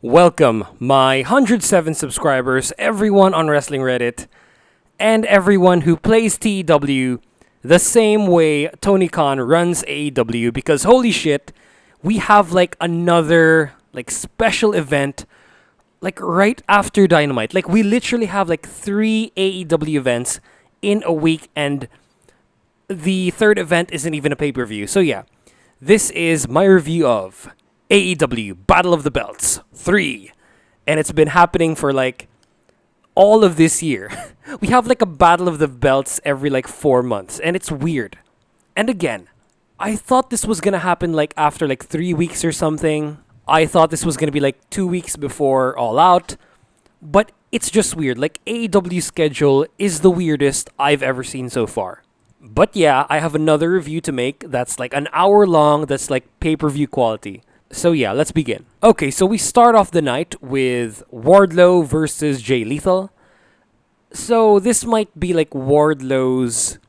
Welcome, my 107 subscribers, everyone on Wrestling Reddit, and everyone who plays TEW the same way Tony Khan runs AEW, because holy shit, we have another special event right after Dynamite. We literally have 3 AEW events in a week, and the third event isn't even a pay-per-view. So yeah, this is my review of AEW Battle of the Belts 3. And it's been happening for all of this year. We have a Battle of the Belts every 4 months, and it's weird. And again, I thought this was gonna happen after 3 weeks or something. I thought this was gonna be 2 weeks before All Out. But it's just weird. AEW schedule is the weirdest I've ever seen so far. But yeah, I have another review to make that's an hour long, that's pay-per-view quality. So yeah, let's begin. Okay, so we start off the night with Wardlow versus Jay Lethal. So this might be Wardlow's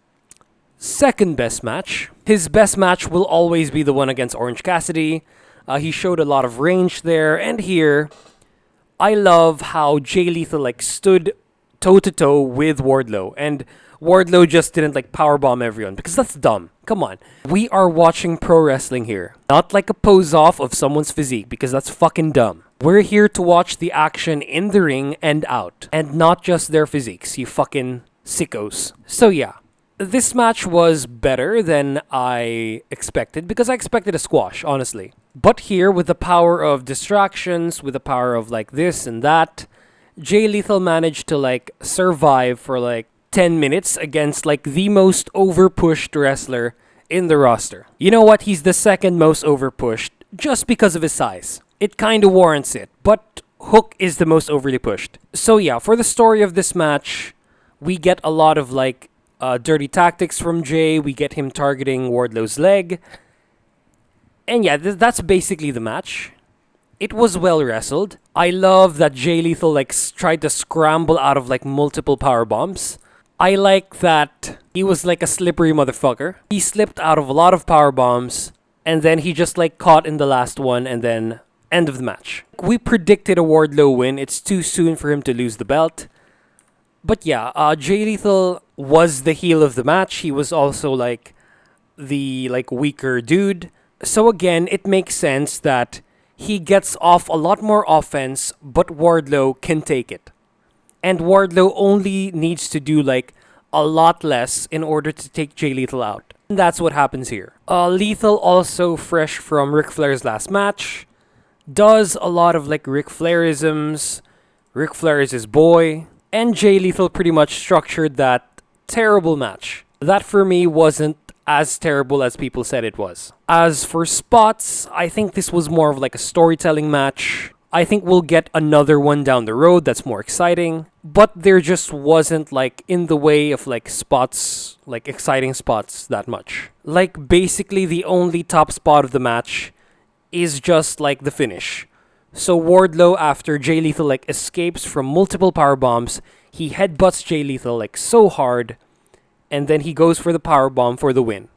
second best match. His best match will always be the one against Orange Cassidy. He showed a lot of range there, and here, I love how Jay Lethal stood toe-to-toe with Wardlow, and Wardlow just didn't powerbomb everyone, because that's dumb. Come on. We are watching pro wrestling here. Not a pose-off of someone's physique, because that's fucking dumb. We're here to watch the action in the ring and out, and not just their physiques, you fucking sickos. So yeah, this match was better than I expected, because I expected a squash, honestly. But here, with the power of distractions, with the power of this and that, Jay Lethal managed to survive for 10 minutes against the most overpushed wrestler in the roster. You know what? He's the second most overpushed just because of his size. It kind of warrants it, but Hook is the most overly pushed. So yeah, for the story of this match, we get a lot of dirty tactics from Jay. We get him targeting Wardlow's leg. And yeah, that's basically the match. It was well wrestled. I love that Jay Lethal tried to scramble out of multiple power bombs. I like that he was a slippery motherfucker. He slipped out of a lot of power bombs, and then he just caught in the last one, and then end of the match. We predicted a Wardlow win. It's too soon for him to lose the belt. But yeah, Jay Lethal was the heel of the match. He was also the weaker dude. So again, it makes sense that he gets off a lot more offense, but Wardlow can take it. And Wardlow only needs to do a lot less in order to take Jay Lethal out. And that's what happens here. Lethal, also fresh from Ric Flair's last match, does a lot of Ric Flairisms. Ric Flair is his boy. And Jay Lethal pretty much structured that terrible match. That for me wasn't as terrible as people said it was. As for spots, I think this was more of a storytelling match. I think we'll get another one down the road that's more exciting, but there just wasn't in the way of spots, exciting spots that much. Basically the only top spot of the match is just the finish. So Wardlow, after Jay Lethal escapes from multiple power bombs, he headbutts Jay Lethal so hard, and then he goes for the power bomb for the win.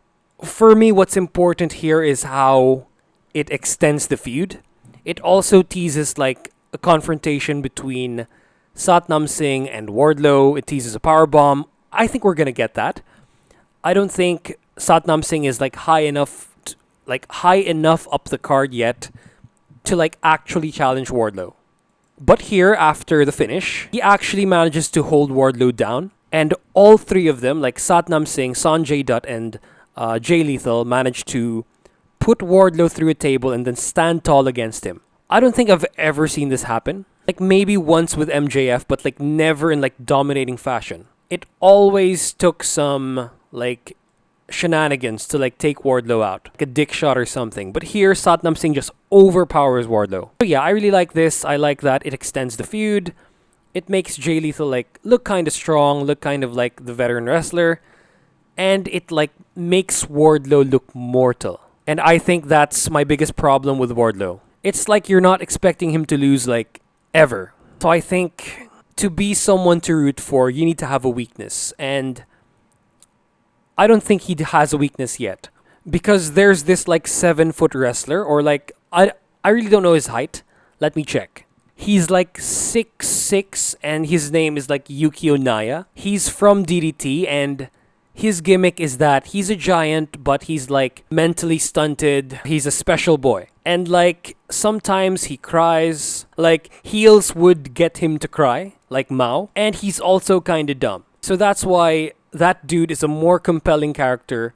For me, what's important here is how it extends the feud. It also teases a confrontation between Satnam Singh and Wardlow. It teases a powerbomb. I think we're gonna get that. I don't think Satnam Singh is high enough up the card yet to actually challenge Wardlow. But here, after the finish, he actually manages to hold Wardlow down, and all three of them, Satnam Singh, Sanjay Dutt, and Jay Lethal, managed to put Wardlow through a table and then stand tall against him. I don't think I've ever seen this happen. Maybe once with MJF, but never in dominating fashion. It always took some shenanigans to take Wardlow out, a dick shot or something. But here, Satnam Singh just overpowers Wardlow. So yeah, I really like this. I like that it extends the feud. It makes Jay Lethal look kind of strong, look kind of the veteran wrestler, and it makes Wardlow look mortal. And I think that's my biggest problem with Wardlow. It's you're not expecting him to lose ever. So I think to be someone to root for, you need to have a weakness. And I don't think he has a weakness yet. Because there's this 7-foot wrestler, or I really don't know his height. Let me check. He's like 6'6", and his name is like Yukio Naya. He's from DDT, and his gimmick is that he's a giant, but he's like mentally stunted. He's a special boy. And like sometimes he cries. Like heels would get him to cry, like Mao. And he's also kind of dumb. So that's why that dude is a more compelling character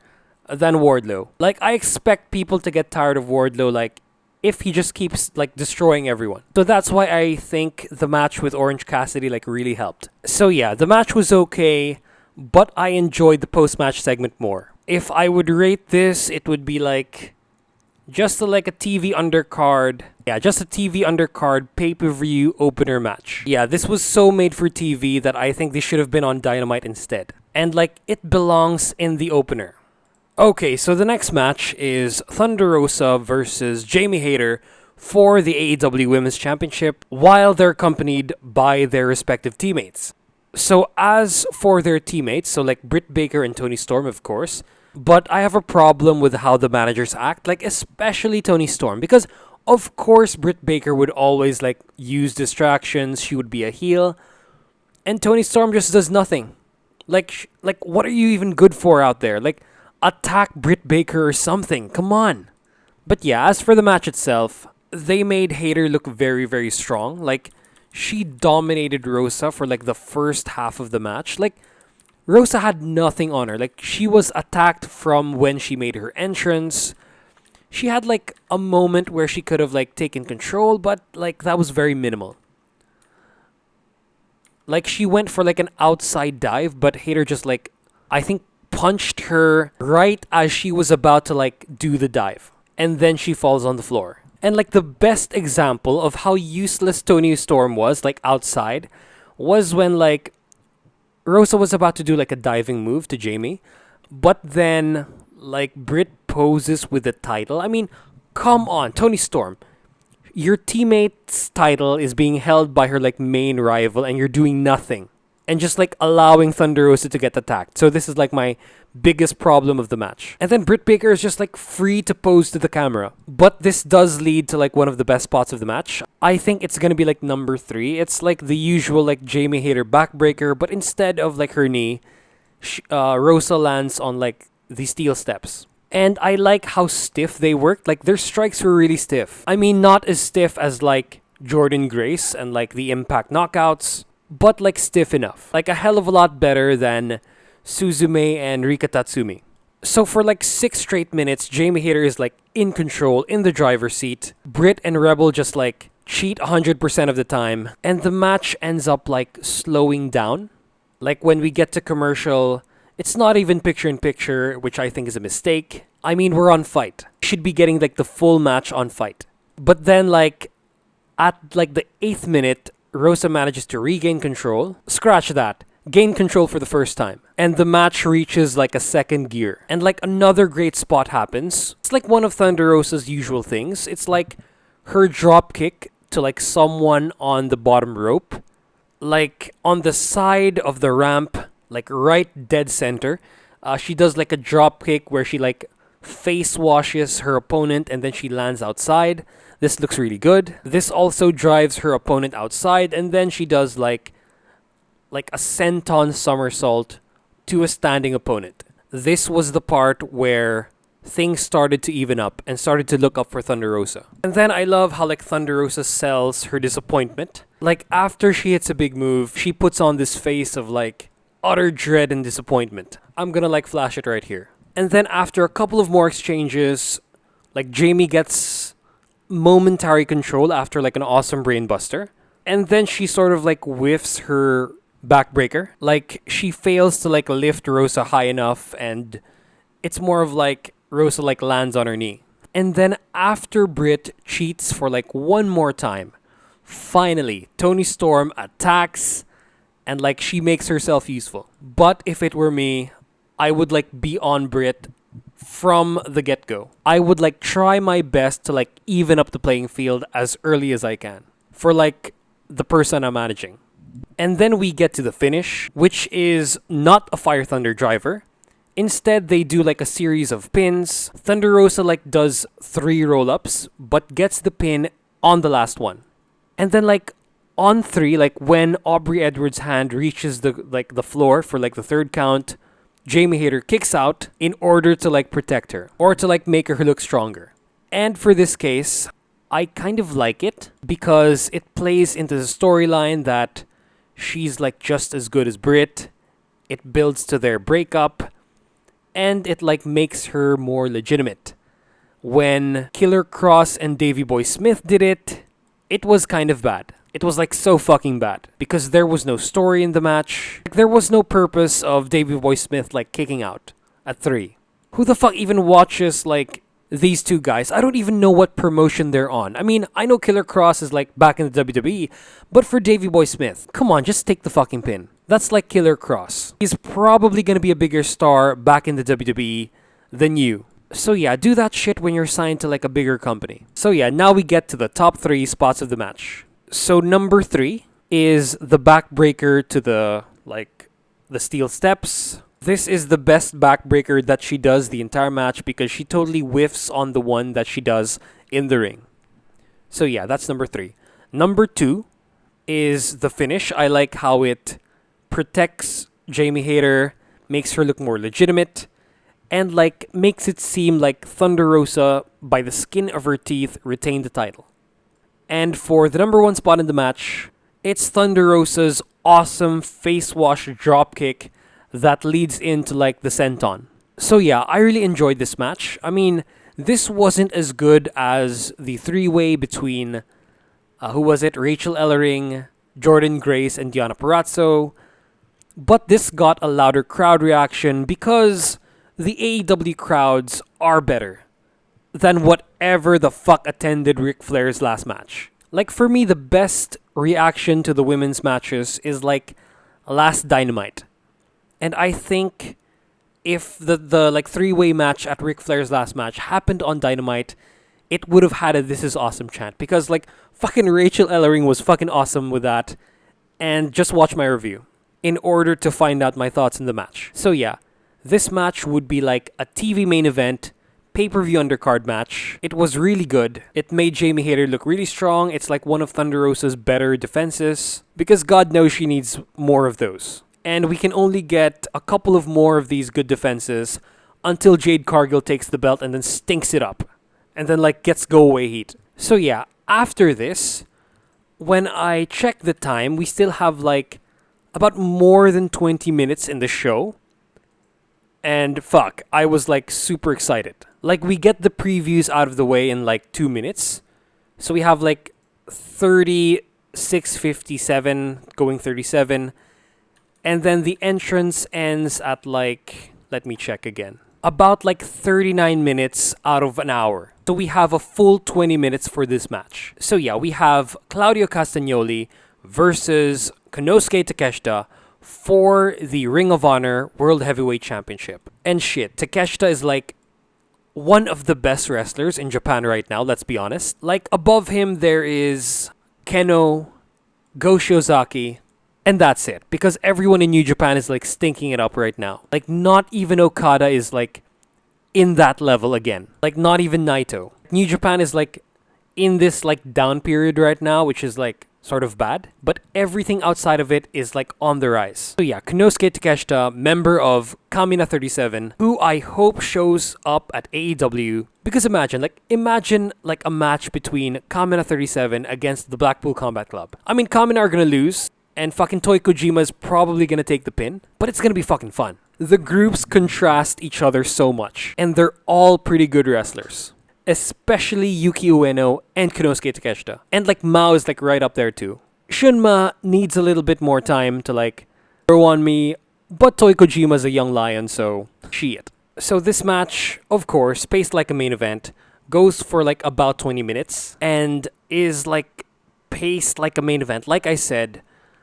than Wardlow. Like I expect people to get tired of Wardlow like if he just keeps like destroying everyone. So that's why I think the match with Orange Cassidy like really helped. So yeah, the match was okay, but I enjoyed the post-match segment more. If I would rate this, it would be like just like a TV undercard. Yeah, just a TV undercard pay-per-view opener match. Yeah, this was so made for TV that I think they should have been on Dynamite instead. And like it belongs in the opener. Okay, so the next match is Thunder Rosa versus Jamie Hayter for the AEW Women's Championship while they're accompanied by their respective teammates. So as for their teammates, so like Britt Baker and Toni Storm, of course, but I have a problem with how the managers act, like especially Toni Storm, because of course Britt Baker would always like use distractions, she would be a heel, and Toni Storm just does nothing. Like what are you even good for out there? Like, attack Britt Baker or something. Come on. But yeah, as for the match itself, they made Hayter look very, very strong. Like, she dominated Rosa for like the first half of the match. Like, Rosa had nothing on her. Like, she was attacked from when she made her entrance. She had like a moment where she could have like taken control, but like that was very minimal. Like, she went for like an outside dive, but Hayter just like, I think, punched her right as she was about to like do the dive, and then she falls on the floor. And like the best example of how useless Toni Storm was like outside was when like Rosa was about to do like a diving move to Jamie, but then like Britt poses with the title. I mean, come on, Toni Storm, your teammate's title is being held by her like main rival and you're doing nothing and just like allowing Thunder Rosa to get attacked. So this is like my biggest problem of the match. And then Britt Baker is just like free to pose to the camera. But this does lead to like one of the best spots of the match. I think it's gonna be like number 3. It's like the usual like Jamie Hayter backbreaker, but instead of like her knee, Rosa lands on like the steel steps. And I like how stiff they worked. Like their strikes were really stiff. I mean, not as stiff as like Jordan Grace and like the Impact knockouts, but like stiff enough. Like a hell of a lot better than Suzume and Rika Tatsumi. So for like 6 straight minutes, Jamie Hayter is like in control, in the driver's seat. Britt and Rebel just like cheat 100% of the time. And the match ends up like slowing down. Like when we get to commercial, it's not even picture-in-picture, which I think is a mistake. I mean, we're on Fight. Should be getting like the full match on Fight. But then like at like the 8th minute, Rosa manages to regain control. Scratch that. Gain control for the first time. And the match reaches like a second gear. And like another great spot happens. It's like one of Thunder Rosa's usual things. It's like her drop kick to like someone on the bottom rope. Like on the side of the ramp, like right dead center. She does like a drop kick where she like face washes her opponent and then she lands outside. This looks really good. This also drives her opponent outside, and then she does like a senton somersault to a standing opponent. This was the part where things started to even up and started to look up for Thunder Rosa. And then I love how like Thunder Rosa sells her disappointment. Like after she hits a big move, she puts on this face of like utter dread and disappointment. I'm gonna like flash it right here. And then after a couple of more exchanges, like Jamie gets momentary control after like an awesome brainbuster. And then she sort of like whiffs her backbreaker. Like she fails to like lift Rosa high enough, and it's more of like Rosa like lands on her knee. And then after Britt cheats for like one more time, finally Toni Storm attacks and like she makes herself useful. But if it were me, I would like be on Britt from the get-go. I would like try my best to like even up the playing field as early as I can for like the person I'm managing. And then we get to the finish, which is not a Fire Thunder driver. Instead, they do like a series of pins. Thunder Rosa like does 3 roll-ups, but gets the pin on the last one. And then like on 3, like when Aubrey Edwards' hand reaches the floor for like the third count, Jamie Hayter kicks out in order to like protect her or to like make her look stronger. And for this case, I kind of like it because it plays into the storyline that she's like just as good as Britt. It builds to their breakup and it like makes her more legitimate. When Killer Cross and Davey Boy Smith did it, it was kind of bad. It was like so fucking bad because there was no story in the match. Like, there was no purpose of Davey Boy Smith like kicking out at 3. Who the fuck even watches like these two guys? I don't even know what promotion they're on. I mean, I know Killer Cross is like back in the WWE, but for Davey Boy Smith, come on, just take the fucking pin. That's like Killer Cross. He's probably gonna be a bigger star back in the WWE than you. So yeah, do that shit when you're signed to like a bigger company. So yeah, now we get to the top 3 spots of the match. So number 3 is the backbreaker to the steel steps. This is the best backbreaker that she does the entire match because she totally whiffs on the one that she does in the ring. So yeah, that's number 3. Number 2 is the finish. I like how it protects Jamie Hayter, makes her look more legitimate, and like makes it seem like Thunder Rosa, by the skin of her teeth, retained the title. And for the number 1 spot in the match, it's Thunder Rosa's awesome face wash dropkick that leads into like the senton. So yeah, I really enjoyed this match. I mean, this wasn't as good as the 3-way between Rachel Ellering, Jordan Grace, and Diana Perazzo. But this got a louder crowd reaction because the AEW crowds are better than whatever the fuck attended Ric Flair's last match. Like, for me, the best reaction to the women's matches is like last Dynamite. And I think if the like 3-way match at Ric Flair's last match happened on Dynamite, it would have had a "This is awesome" chant because like fucking Rachel Ellering was fucking awesome with that. And just watch my review in order to find out my thoughts in the match. So yeah, this match would be like a TV main event, pay-per-view undercard match. It was really good. It made Jamie Hayter look really strong. It's like one of Thunder Rosa's better defenses because God knows she needs more of those. And we can only get a couple of more of these good defenses until Jade Cargill takes the belt and then stinks it up. And then like gets go-away heat. So yeah, after this, when I check the time, we still have like about more than 20 minutes in the show. And fuck, I was like super excited. Like, we get the previews out of the way in like 2 minutes. So we have like 36:57 going 37. And then the entrance ends at like, let me check again, about like 39 minutes out of an hour. So we have a full 20 minutes for this match. So yeah, we have Claudio Castagnoli versus Konosuke Takeshita for the Ring of Honor World Heavyweight Championship. And shit, Takeshita is like one of the best wrestlers in Japan right now, let's be honest. Like, above him there is Keno, Go Shiozaki, and that's it. Because everyone in New Japan is like stinking it up right now. Like, not even Okada is like in that level again. Like, not even Naito. New Japan is like in this like down period right now, which is like sort of bad, but everything outside of it is like on the rise. So yeah, Konosuke Takeshita, member of Kamina 37, who I hope shows up at AEW, because imagine like a match between Kamina 37 against the Blackpool Combat Club. I mean, Kamina are gonna lose, and fucking Toy Kojima is probably gonna take the pin, but it's gonna be fucking fun. The groups contrast each other so much, and they're all pretty good wrestlers. Especially Yuki Ueno and Konosuke Takeshita. And like Mao is like right up there too. Shunma needs a little bit more time to like grow on me, but Toy Kojima's a young lion, so shit. So this match, of course, paced like a main event, goes for like about 20 minutes and is like paced like a main event, like I said.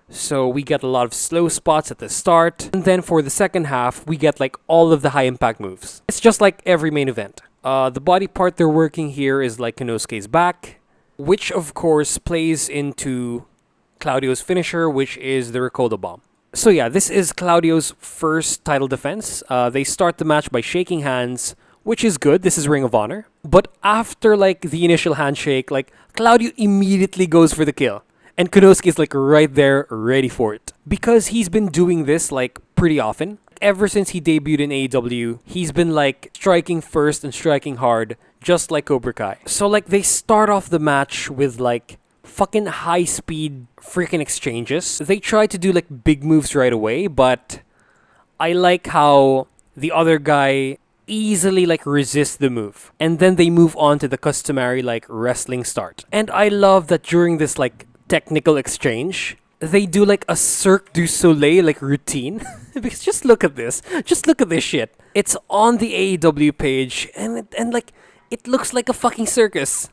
So we get a lot of slow spots at the start, and then for the second half, we get like all of the high impact moves. It's just like every main event. The body part they're working here is like Konosuke's back, which of course plays into Claudio's finisher, which is the Ricotta Bomb. So yeah, this is Claudio's first title defense. They start the match by shaking hands, which is good. This is Ring of Honor. But after like the initial handshake, like Claudio immediately goes for the kill. And Konosuke is like right there, ready for it. Because he's been doing this like pretty often. Ever since he debuted in AEW, he's been like striking first and striking hard, just like Cobra Kai. So like they start off the match with like fucking high speed freaking exchanges. They try to do like big moves right away, but I like how the other guy easily like resists the move. And then they move on to the customary like wrestling start. And I love that during this like technical exchange, they do like a Cirque du Soleil like routine. Because just look at this. Just look at this shit. It's on the AEW page and like it looks like a fucking circus.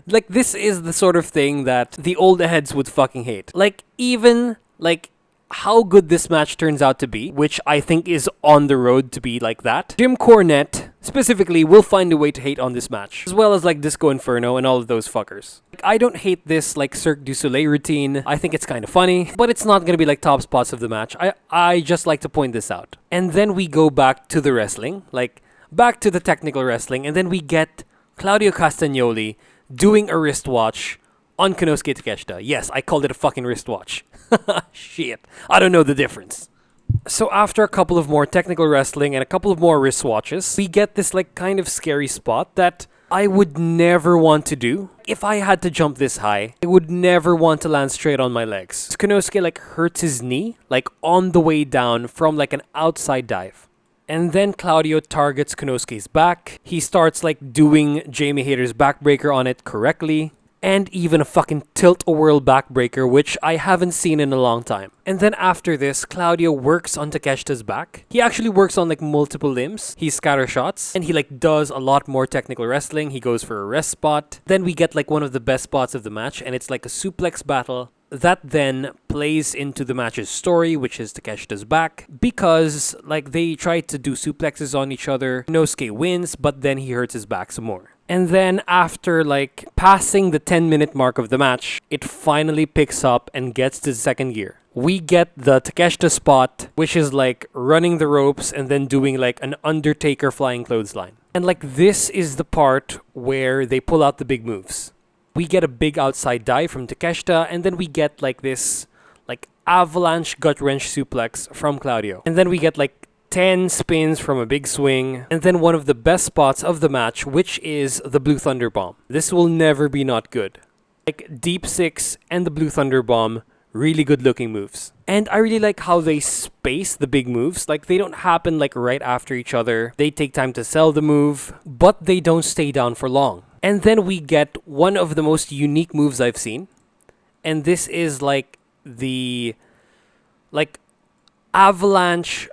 Like this is the sort of thing that the old heads would fucking hate. Like even like how good this match turns out to be, which I think is on the road to be like that. Jim Cornette, specifically, will find a way to hate on this match, as well as like Disco Inferno and all of those fuckers. Like, I don't hate this like Cirque du Soleil routine. I think it's kind of funny, but it's not gonna be like top spots of the match. I just like to point this out. And then we go back to the wrestling, like back to the technical wrestling, and then we get Claudio Castagnoli doing a wristwatch on Konosuke Takeshita. Yes, I called it a fucking wristwatch. Shit. I don't know the difference. So after a couple of more technical wrestling and a couple of more wristwatches, we get this like kind of scary spot that I would never want to do. If I had to jump this high, I would never want to land straight on my legs. Konosuke like hurts his knee like on the way down from like an outside dive. And then Claudio targets Konosuke's back. He starts like doing Jamie Hayter's backbreaker on it correctly. And even a fucking tilt-a-whirl backbreaker, which I haven't seen in a long time. And then after this, Claudio works on Takeshita's back. He actually works on like multiple limbs. He scatter shots, and he like does a lot more technical wrestling. He goes for a rest spot. Then we get like one of the best spots of the match, and it's like a suplex battle that then plays into the match's story, which is Takeshita's back, because like they try to do suplexes on each other. Konosuke wins, but then he hurts his back some more. And then after like passing the 10-minute mark of the match, it finally picks up and gets to the second gear. We get the Takeshita spot, which is like running the ropes and then doing like an Undertaker flying clothesline. And like this is the part where they pull out the big moves. We get a big outside dive from Takeshita, and then we get like this like avalanche gut wrench suplex from Claudio. And then we get like 10 spins from a big swing, and then one of the best spots of the match, which is the Blue Thunder Bomb. This will never be not good. Like Deep Six and the Blue Thunder Bomb, really good looking moves. And I really like how they space the big moves. Like they don't happen like right after each other. They take time to sell the move, but they don't stay down for long. And then we get one of the most unique moves I've seen. And this is like the like avalanche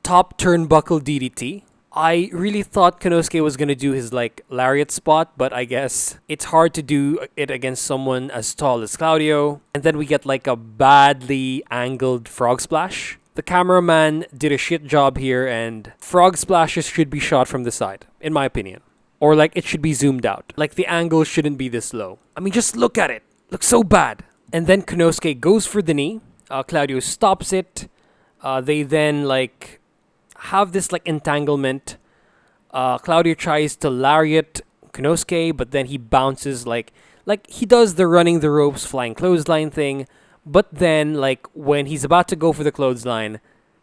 top turnbuckle DDT. I really thought Konosuke was going to do his like lariat spot, but I guess it's hard to do it against someone as tall as Claudio. And then we get like a badly angled frog splash. The cameraman did a shit job here, and frog splashes should be shot from the side, in my opinion. Or like it should be zoomed out. Like the angle shouldn't be this low. I mean, just look at it. Looks so bad. And then Konosuke goes for the knee. Claudio stops it. They then like have this like entanglement. Claudio tries to lariat Konosuke, but then he bounces like he does the running the ropes flying clothesline thing. But then like when he's about to go for the clothesline,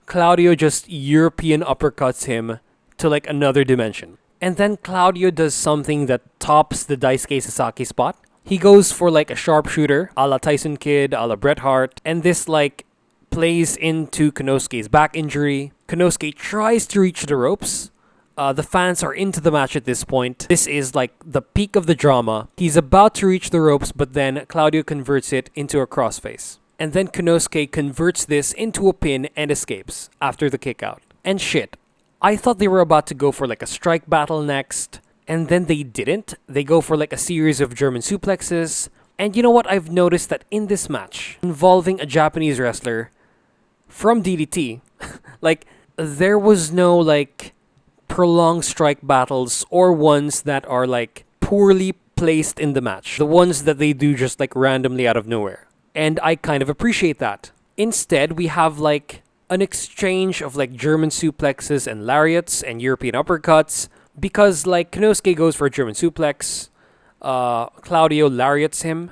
Claudio just European uppercuts him to like another dimension. And then Claudio does something that tops the Daisuke Sasaki spot. He goes for like a sharpshooter, a la Tyson Kidd, a la Bret Hart, and this like plays into Konosuke's back injury. Konosuke tries to reach the ropes. The fans are into the match at this point. This is like the peak of the drama. He's about to reach the ropes, but then Claudio converts it into a crossface. And then Konosuke converts this into a pin and escapes after the kick out. And shit, I thought they were about to go for like a strike battle next, and then they didn't. They go for like a series of German suplexes. And you know what? I've noticed that in this match involving a Japanese wrestler from DDT, like there was no like prolonged strike battles or ones that are like poorly placed in the match. The ones that they do just like randomly out of nowhere. And I kind of appreciate that. Instead, we have like an exchange of like German suplexes and lariats and European uppercuts, because like Konosuke goes for a German suplex, Claudio lariats him,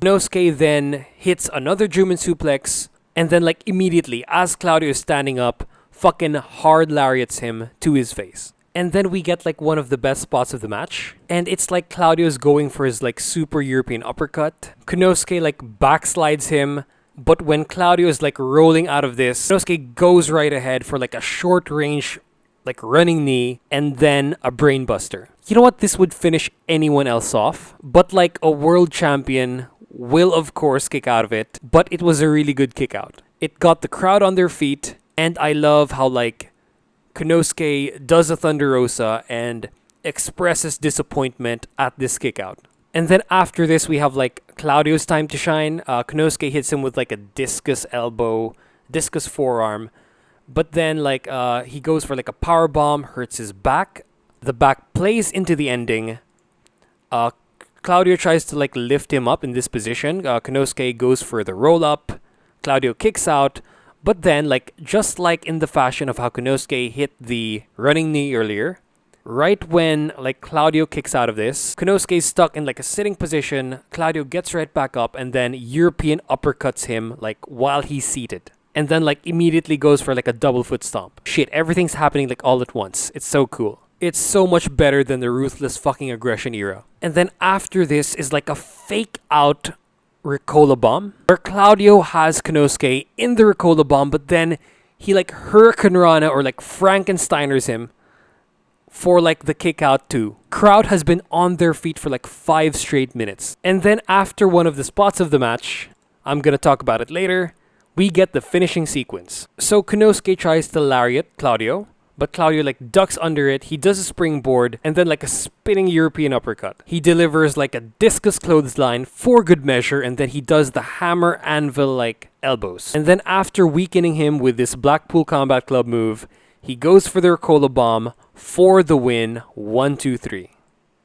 Konosuke then hits another German suplex, and then like immediately, as Claudio is standing up, fucking hard lariats him to his face. And then we get like one of the best spots of the match. And it's like Claudio's going for his like super European uppercut. Konosuke like backslides him. But when Claudio is like rolling out of this, Konosuke goes right ahead for like a short range like running knee and then a brainbuster. You know what? This would finish anyone else off. But like a world champion will of course kick out of it. But it was a really good kick out. It got the crowd on their feet. And I love how like Konosuke does a Thunder Rosa and expresses disappointment at this kick out. And then after this, we have like Claudio's time to shine. Konosuke hits him with like a discus elbow, discus forearm. But then like he goes for like a power bomb, hurts his back. The back plays into the ending. Claudio tries to like lift him up in this position. Konosuke goes for the roll up. Claudio kicks out. But then, like, just like in the fashion of how Konosuke hit the running knee earlier, right when, like, Claudio kicks out of this, Konosuke is stuck in, like, a sitting position, Claudio gets right back up, and then European uppercuts him, like, while he's seated. And then, like, immediately goes for, like, a double foot stomp. Shit, everything's happening, like, all at once. It's so cool. It's so much better than the ruthless fucking aggression era. And then after this is, like, a fake out Ricola bomb, where Claudio has Konosuke in the Ricola bomb, but then he like Hurricane Rana or like Frankensteiners him for like the kick out too. Crowd has been on their feet for like 5 straight minutes. And then after one of the spots of the match, I'm gonna talk about it later, we get the finishing sequence. So Konosuke tries to lariat Claudio, but Claudio like ducks under it, he does a springboard, and then like a spinning European uppercut. He delivers like a discus clothesline for good measure, and then he does the hammer anvil like elbows. And then after weakening him with this Blackpool Combat Club move, he goes for the Ricola bomb for the win, 1, 2, 3.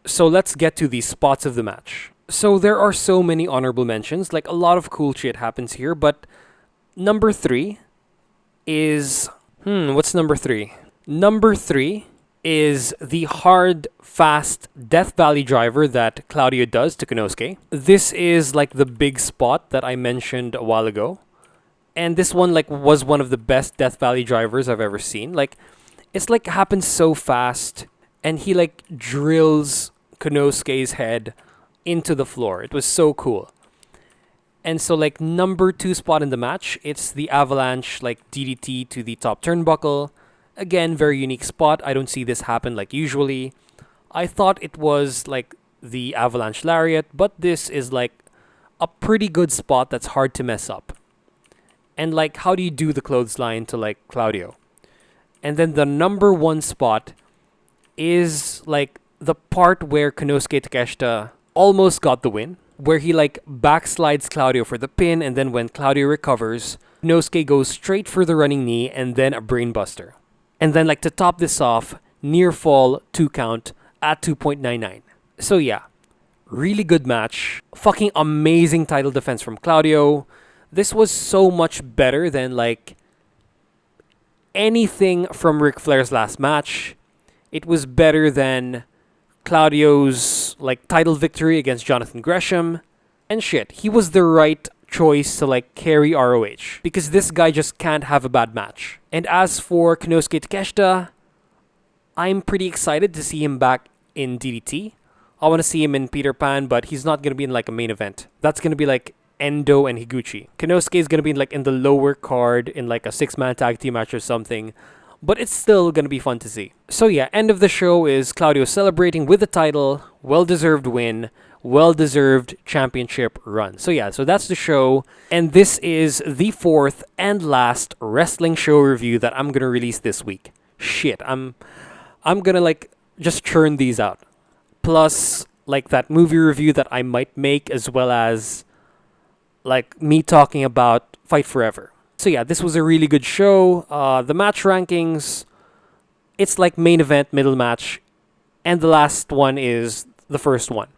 So let's get to the spots of the match. So there are so many honorable mentions, like a lot of cool shit happens here, but number 3 is... what's number 3? Number 3 is the hard, fast Death Valley driver that Claudio does to Konosuke. This is like the big spot that I mentioned a while ago. And this one like was one of the best Death Valley drivers I've ever seen. Like, it's like happens so fast and he like drills Konosuke's head into the floor. It was so cool. And so like number 2 spot in the match, it's the avalanche like DDT to the top turnbuckle. Again, very unique spot. I don't see this happen like usually. I thought it was like the avalanche lariat, but this is like a pretty good spot that's hard to mess up. And like, how do you do the clothesline to like Claudio? And then the number 1 spot is like the part where Konosuke Takeshita almost got the win, where he like backslides Claudio for the pin, and then when Claudio recovers, Konosuke goes straight for the running knee and then a brainbuster. And then like to top this off, near fall 2 count at 2.99. So yeah, really good match. Fucking amazing title defense from Claudio. This was so much better than like anything from Ric Flair's last match. It was better than Claudio's like title victory against Jonathan Gresham. And shit, he was the right choice to like carry ROH because this guy just can't have a bad match. And as for Konosuke Takeshita, I'm pretty excited to see him back in DDT. I want to see him in Peter Pan, but he's not going to be in like a main event. That's going to be like Endo and Higuchi. Konosuke is going to be like in the lower card in like a 6-man tag team match or something, but it's still going to be fun to see. So yeah, end of the show is Claudio celebrating with the title, well-deserved win, well-deserved championship run. So yeah, so that's the show, and this is the 4th and last wrestling show review that I'm gonna release this week. Shit, I'm gonna like just churn these out, plus like that movie review that I might make, as well as like me talking about Fight Forever. So yeah, this was a really good show. The match rankings, it's like main event, middle match, and the last one is the first one,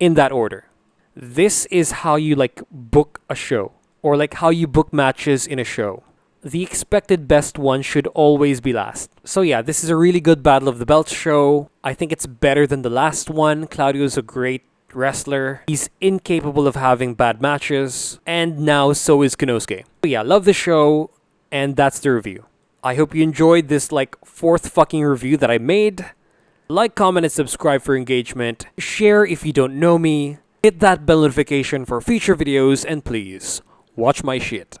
in that order. This is how you like book a show, or like how you book matches in a show. The expected best one should always be last. So yeah, this is a really good Battle of the Belts show. I think it's better than the last one. Claudio's a great wrestler. He's incapable of having bad matches. And now so is Konosuke. But yeah, love the show. And that's the review. I hope you enjoyed this like fourth fucking review that I made. Like, comment, and subscribe for engagement. Share if you don't know me. Hit that bell notification for future videos. And please, watch my shit.